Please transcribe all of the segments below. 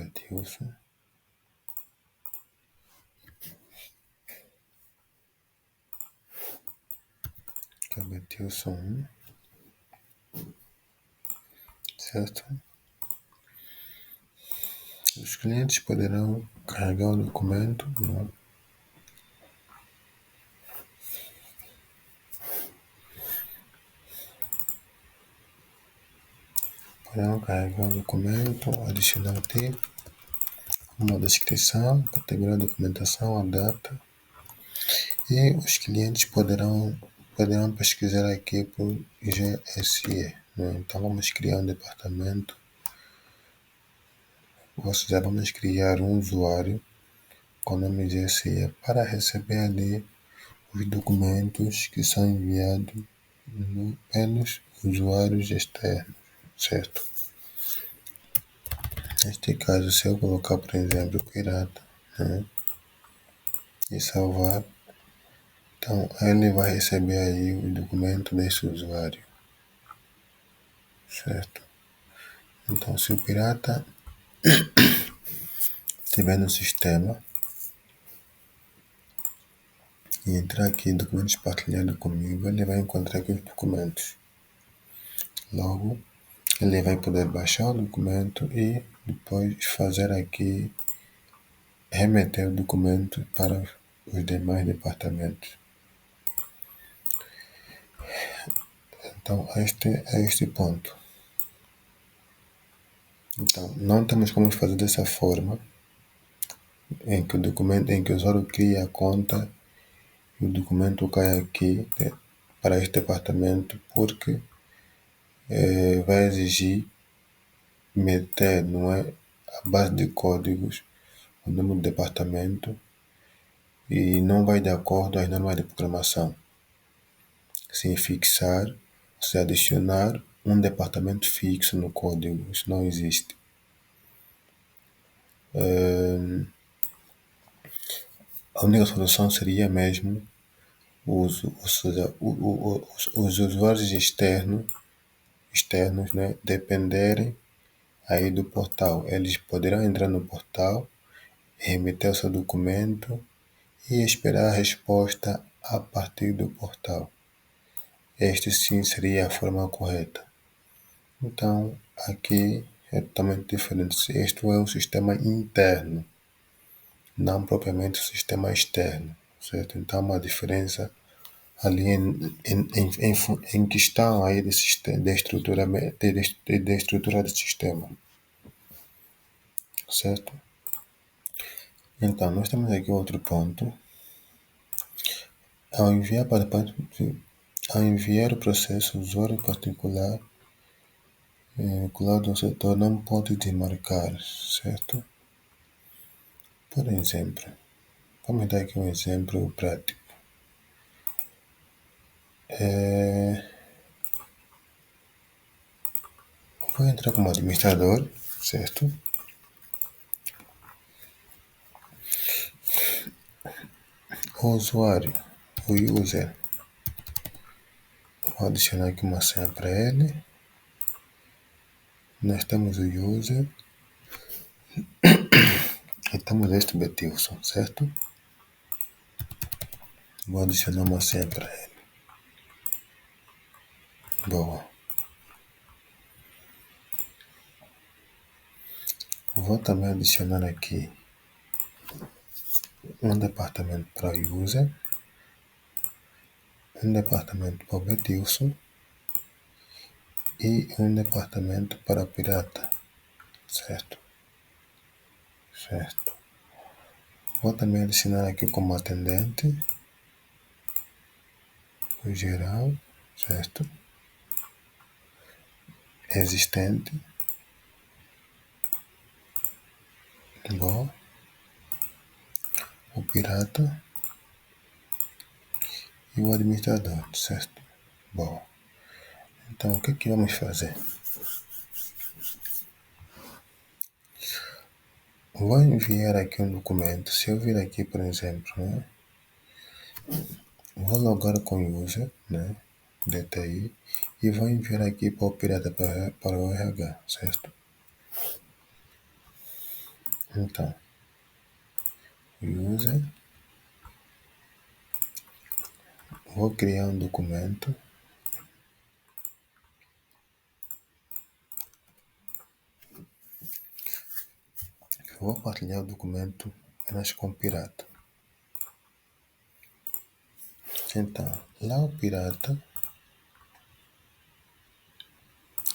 Betilson. Que é Betilson 1, certo? Os clientes poderão carregar o documento, não? Poderão carregar o documento, adicionar o título, uma descrição, categoria da documentação, a data. E os clientes poderão pesquisar aqui por GSE, né? Então vamos criar um departamento, ou seja, vamos criar um usuário com o nome GSE para receber ali os documentos que são enviados pelos usuários externos, certo? Neste caso, se eu colocar, por exemplo, pirata, né, e salvar, então ele vai receber aí o documento desse usuário, certo? Então, se o pirata estiver no sistema e entrar aqui em documentos partilhados comigo, ele vai encontrar aqui os documentos. Logo, ele vai poder baixar o documento e depois fazer aqui, remeter o documento para os demais departamentos. Então, este é este ponto. Então, não temos como fazer dessa forma, em que o usuário cria a conta e o documento cai aqui, né, para este departamento, porque vai exigir meter, não é, a base de códigos, o nome do departamento, e não vai de acordo às normas de programação. Sem fixar, se adicionar um departamento fixo no código, isso não existe. A única solução seria mesmo ou seja, os usuários externos, né, dependerem aí do portal. Eles poderão entrar no portal, remeter o seu documento e esperar a resposta a partir do portal. Este sim seria a forma correta. Então, aqui é totalmente diferente. Este é um sistema interno, não propriamente um sistema externo, certo? Então, há uma diferença ali em questão aí de estrutura de sistema, certo? Então, nós temos aqui outro ponto. Ao enviar o processo, o usuário particular vinculado ao setor não pode demarcar, certo? Por exemplo, vamos dar aqui um exemplo prático. Vou entrar como administrador, certo? O usuário, o user, vou adicionar aqui uma senha para ele. Nós temos o user e temos este Betilson, certo? Vou adicionar uma senha para ele. Boa. Vou também adicionar aqui um departamento para o user, um departamento para o Betilson e um departamento para pirata, certo? Certo. Vou também adicionar aqui como atendente o geral, certo? Existente. Bom. O pirata e o administrador, certo? Bom. Então, o que é que vamos fazer? Vou enviar aqui um documento. Se eu vir aqui, por exemplo, né, vou logar com o user, né, DTI, e vou enviar aqui para o pirata para o RH, certo? Então, user, vou criar um documento. Vou partilhar o documento apenas com o pirata. Então, lá o pirata,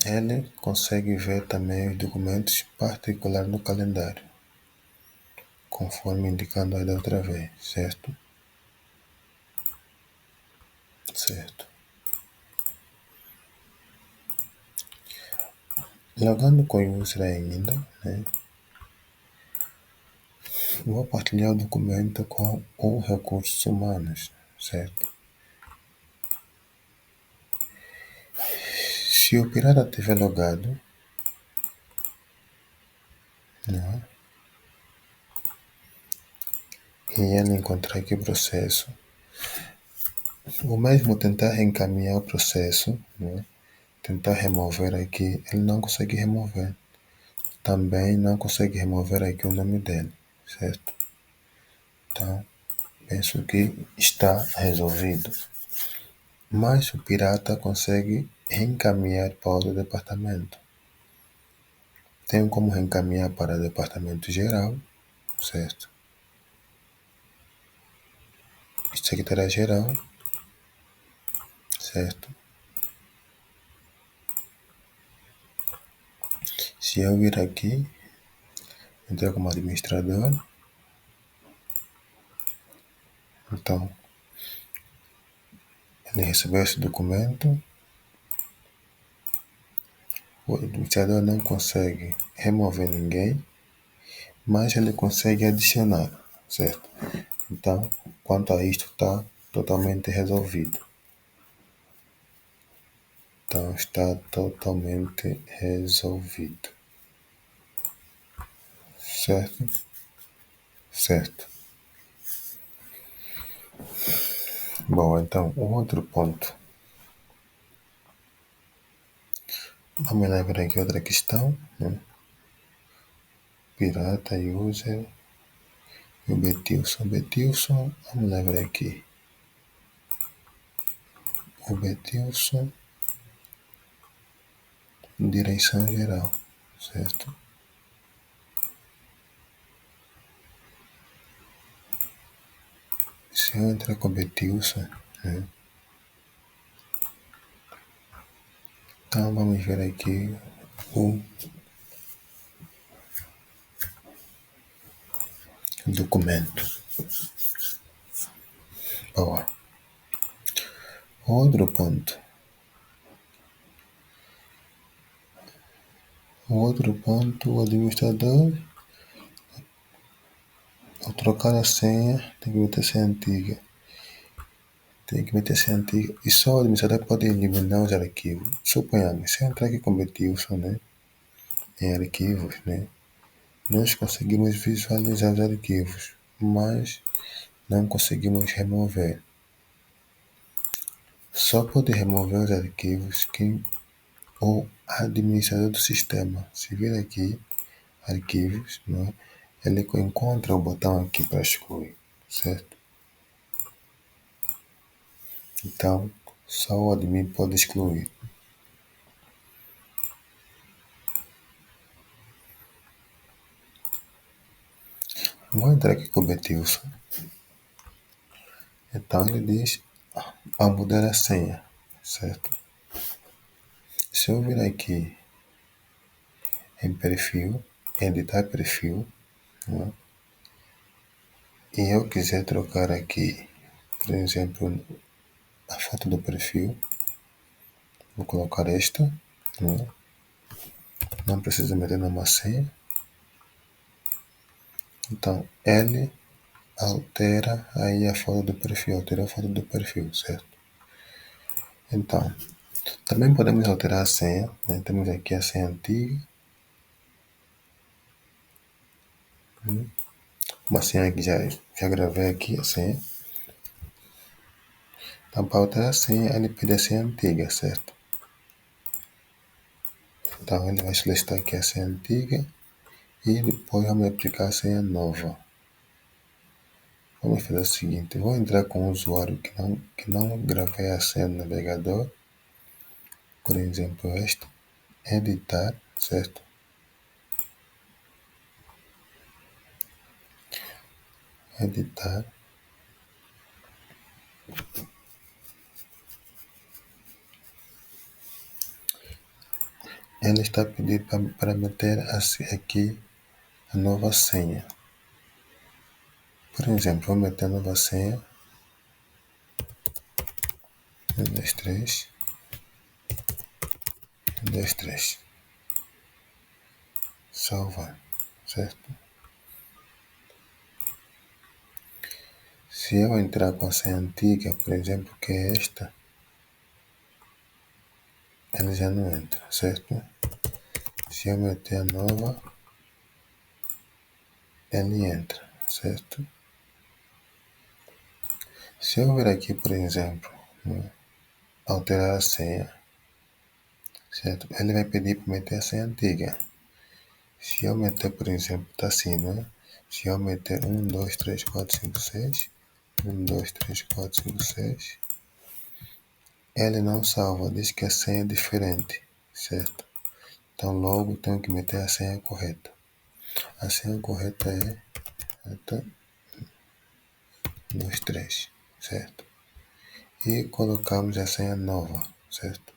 ele consegue ver também os documentos particulares no calendário, conforme indicando aí da outra vez, certo? Certo. Logando com o user ainda, né? Vou partilhar o documento com os recursos humanos, certo? Se o pirata tiver logado, né? E ele encontrar aqui o processo, ou mesmo tentar reencaminhar o processo, né? Tentar remover aqui, ele não consegue remover. Também não consegue remover aqui o nome dele, certo? Então, penso que está resolvido. Mas o pirata consegue reencaminhar para outro departamento. Tenho como reencaminhar para o departamento geral, certo? Secretaria-geral, certo? Se eu vir aqui, entrar como administrador, então ele recebeu esse documento, o administrador não consegue remover ninguém, mas ele consegue adicionar, certo? Então, quanto a isto, está totalmente resolvido. Então, está totalmente resolvido. Certo? Certo. Bom, então, o outro ponto. Vamos lá ver aqui outra questão, né? Pirata, user, e o Betilson. Betilson, vamos lá ver aqui. O Betilson, direção geral, certo? Se eu entrar com o Betilson, né? Então vamos ver aqui o documento. Boa. Outro ponto. Outro ponto, o administrador, ao trocar a senha, tem que meter a senha antiga. Tem que meter a senha antiga. E só o administrador pode eliminar os arquivos. Suponhamos, se eu entrar aqui com o Betilson, né? Em arquivos, né? Nós conseguimos visualizar os arquivos, mas não conseguimos remover. Só pode remover os arquivos quem o administrador do sistema. Se vir aqui, arquivos, né? Ele encontra o botão aqui para excluir, certo? Então, só o admin pode excluir. Vou entrar aqui com o Betilson. Então ele diz a mudar a senha, certo? Se eu vir aqui em perfil, editar perfil, né? E eu quiser trocar aqui, por exemplo, a foto do perfil, vou colocar esta, né? Não precisa meter numa senha. Então, ele altera aí a foto do perfil, altera a foto do perfil, certo? Então, também podemos alterar a senha, né? Temos aqui a senha antiga, uma senha que já gravei aqui, a senha. Então, para alterar a senha, ele pede a senha antiga, certo? Então, ele vai solicitar aqui a senha antiga E depois vamos aplicar a senha nova. Vamos fazer o seguinte, vou entrar com um usuário que não gravei a senha no navegador, por exemplo este, editar, certo? Editar. Ele está pedindo para meter aqui a nova senha. Por exemplo, vou meter a nova senha, 1, 2, 3, 1, 2, 3. Salvar, certo? Se eu entrar com a senha antiga, por exemplo, que é esta, ele já não entra, certo? Se eu meter a nova, ele entra, certo? Se eu vir aqui, por exemplo, alterar a senha, certo? Ele vai pedir para meter a senha antiga. Se eu meter, por exemplo, está assim, né? Se eu meter 1, 2, 3, 4, 5, 6, 1, 2, 3, 4, 5, 6, ele não salva, diz que a senha é diferente, certo? Então logo tenho que meter a senha correta. A senha correta é 1, 2, 3, certo? E colocamos a senha nova, certo?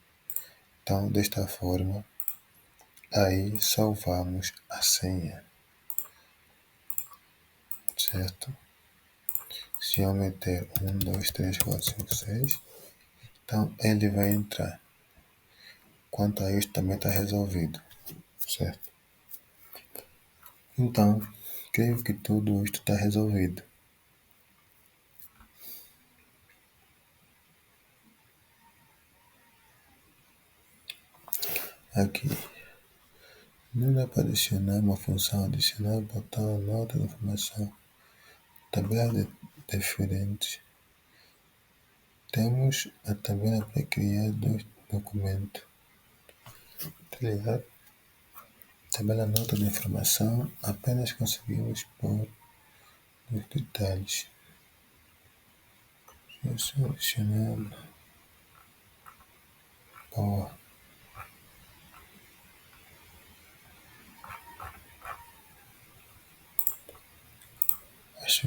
Então desta forma, aí salvamos a senha, certo? Se eu meter 1, 2, 3, 4, 5, 6, então ele vai entrar. Quanto a isso também está resolvido, certo? Então, creio que tudo isto está resolvido. Aqui, não dá para adicionar uma função, adicionar botão, nota de informação, tabela diferentes. Temos a tabela para criar dois documentos. Tá ligado? Tabela nota de informação, apenas conseguimos pôr os detalhes. Selecionando. Boa.